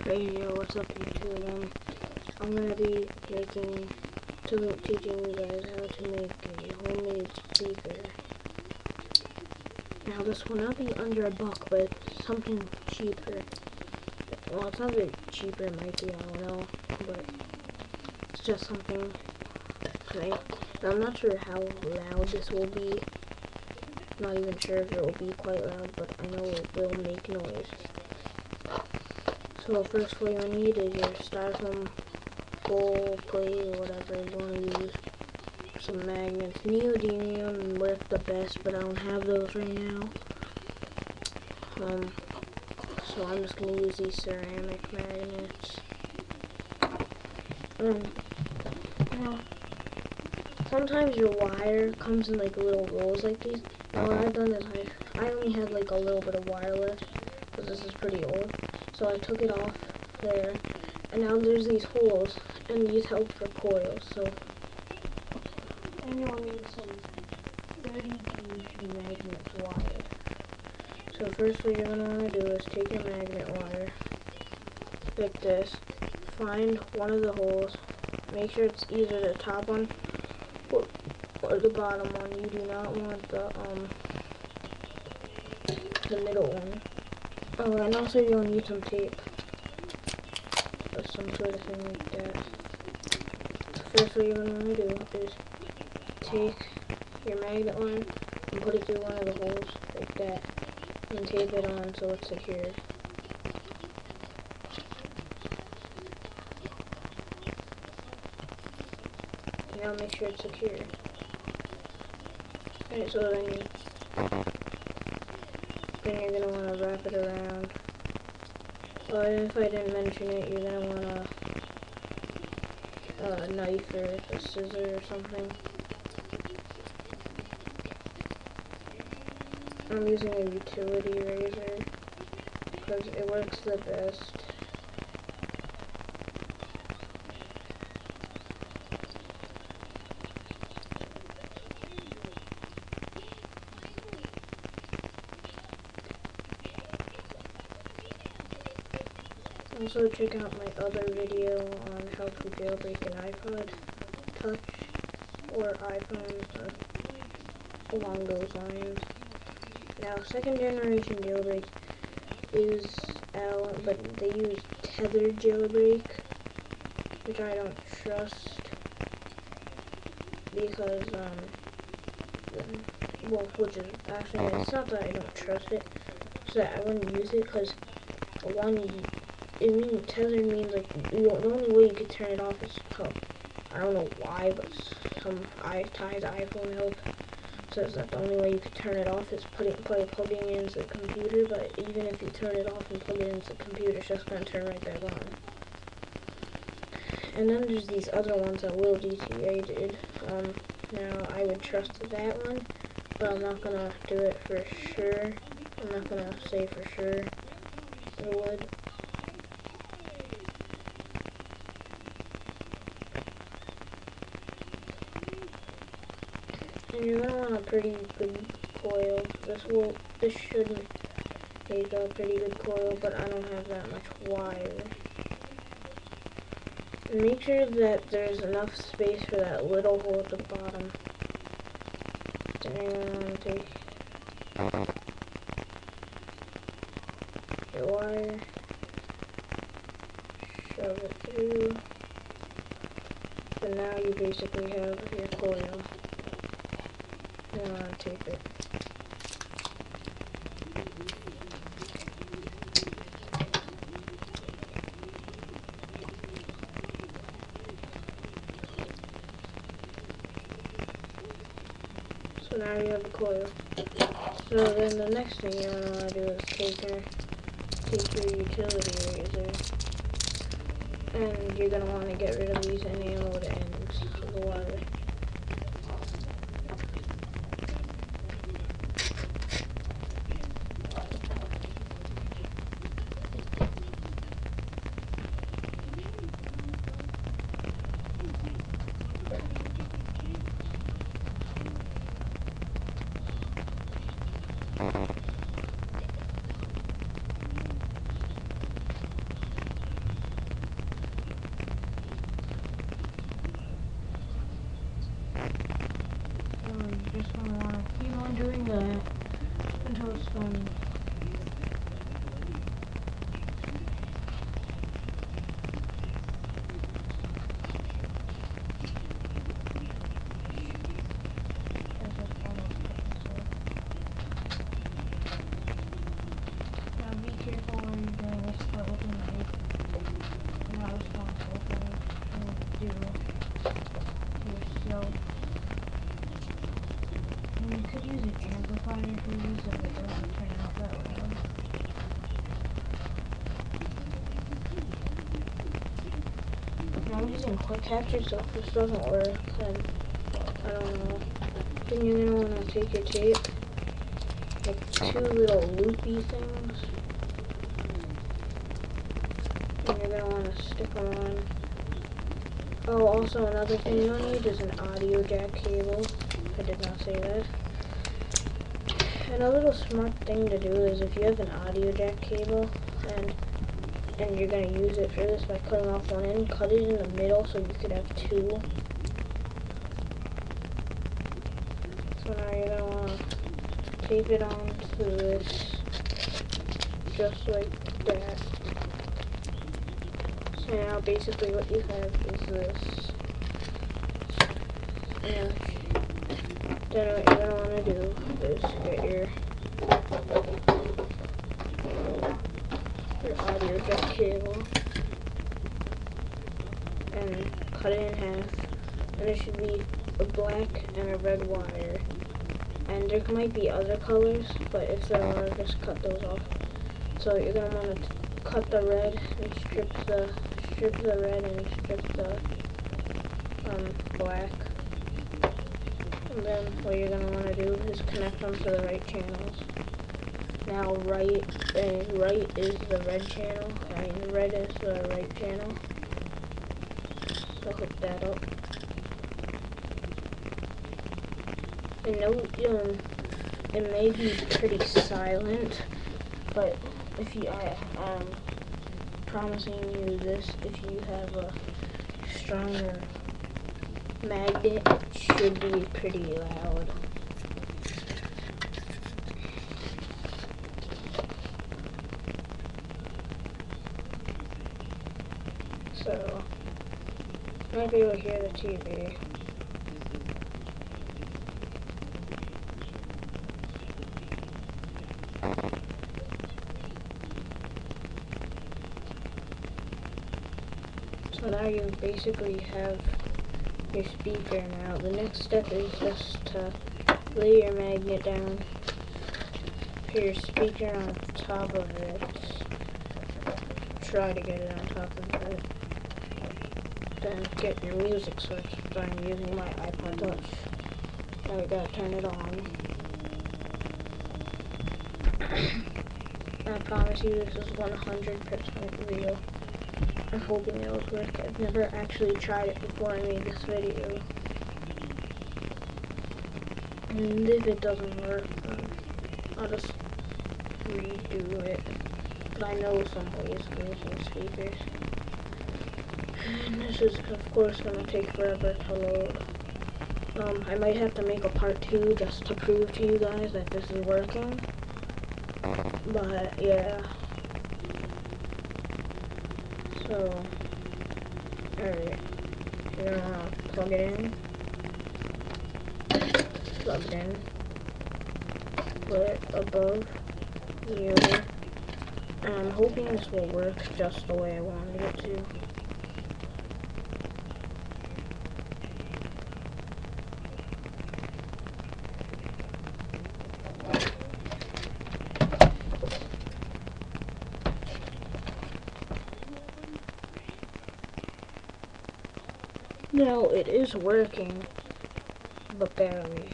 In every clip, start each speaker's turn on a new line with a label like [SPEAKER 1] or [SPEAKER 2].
[SPEAKER 1] Hey yo, what's up YouTube? I'm gonna be teaching you guys how to make a homemade speaker. Now this will not be under $1, but something cheaper. Well, it's not very cheaper, it might be, I don't know, but it's just something. Okay. I'm not sure how loud this will be. Not even sure if it will be quite loud, but I know it will make noise. So first what you'll need is your styrofoam bowl, plate, or whatever you want to use. Some magnets. Neodymium work the best, but I don't have those right now. So I'm just going to use these ceramic magnets. Now, sometimes your wire comes in like little rolls like these. Now what I've done is I only had like a little bit of wire left, because this is pretty old. So I took it off there, and now there's these holes, and these help for coils. So, and you'll need some 30 gauge magnet wire. So first what you're going to want to do is take your magnet wire, like this, find one of the holes, make sure it's either the top one or the bottom one. You do not want the middle one. Oh, and also you'll need some tape, or some sort of thing like that. First what you're going to want to do is take your magnet line and put it through one of the holes, like that, and tape it on so it's secured. Now make sure it's secured. Alright, so then you're going to want to wrap it around. Well, if I didn't mention it, you're going to want a knife or a scissor or something. I'm using a utility razor because it works the best. Also check out my other video on how to jailbreak an iPod Touch or iPhone, along those lines. Now, second generation jailbreak is out, but they use tethered jailbreak, which I don't trust because, well, which is actually, it's not that I don't trust it, it's that I wouldn't use it because, one, tethered means like the only way you could turn it off is I don't know why, but some iTie's iPhone help says that the only way you could turn it off is plugging it into the computer. But even if you turn it off and plug it into the computer, it's just gonna turn right back on. And then there's these other ones that will DTA did. Now I would trust that one, but I'm not gonna do it for sure. I'm not gonna say for sure it would. And you're gonna want a pretty good coil. This should make a pretty good coil, but I don't have that much wire. And make sure that there's enough space for that little hole at the bottom. Then you're gonna want to take your wire, shove it through, and now you basically have your coil. Now I'll tape it. So now you have the coil. So then the next thing you're going to want to do is take your utility razor, and you're going to want to get rid of these enameled ends of the wire. I'm using quick capture, so if this doesn't work, then I don't know. Then you're gonna wanna take your tape, like 2 little loopy things, and you're gonna wanna stick them on. Oh, also another thing you'll need is an audio jack cable. I did not say that. And a little smart thing to do is if you have an audio jack cable and you're going to use it for this by cutting off one end, cut it in the middle so you could have 2. So now you're going to want to tape it onto this just like that. So now basically what you have is this. And then what you're going to want to do is get your audio jack cable and cut it in half, and there should be a black and a red wire, and there might be other colors, but if there are, just cut those off. So you're going to want to cut the red and strip the red and strip the black, and then what you're going to want to do is connect them to the right channels. Now right is the red channel, and red is the right channel. So hook that up. And note, it may be pretty silent, but if you, I'm promising you this, if you have a stronger magnet, it should be pretty loud. So, you might be able to hear the TV. So now you basically have your speaker now. The next step is just to lay your magnet down, put your speaker on top of it. Try to get it on top of it. Then get your music switch. So I'm using my iPod Touch. Now we gotta turn it on. I promise you this is 100% real. I'm hoping it'll work. I've never actually tried it before I made this video. And if it doesn't work, I'll just redo it. But I know some ways to use some speakers. And this is, of course, going to take forever to load. I might have to make a part 2 just to prove to you guys that this is working. But, yeah. So, alright. You're gonna plug it in. Plug it in. Put it above you. And I'm hoping this will work just the way I wanted it to. Now it is working, but barely.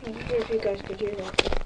[SPEAKER 1] I wonder if you guys could hear that.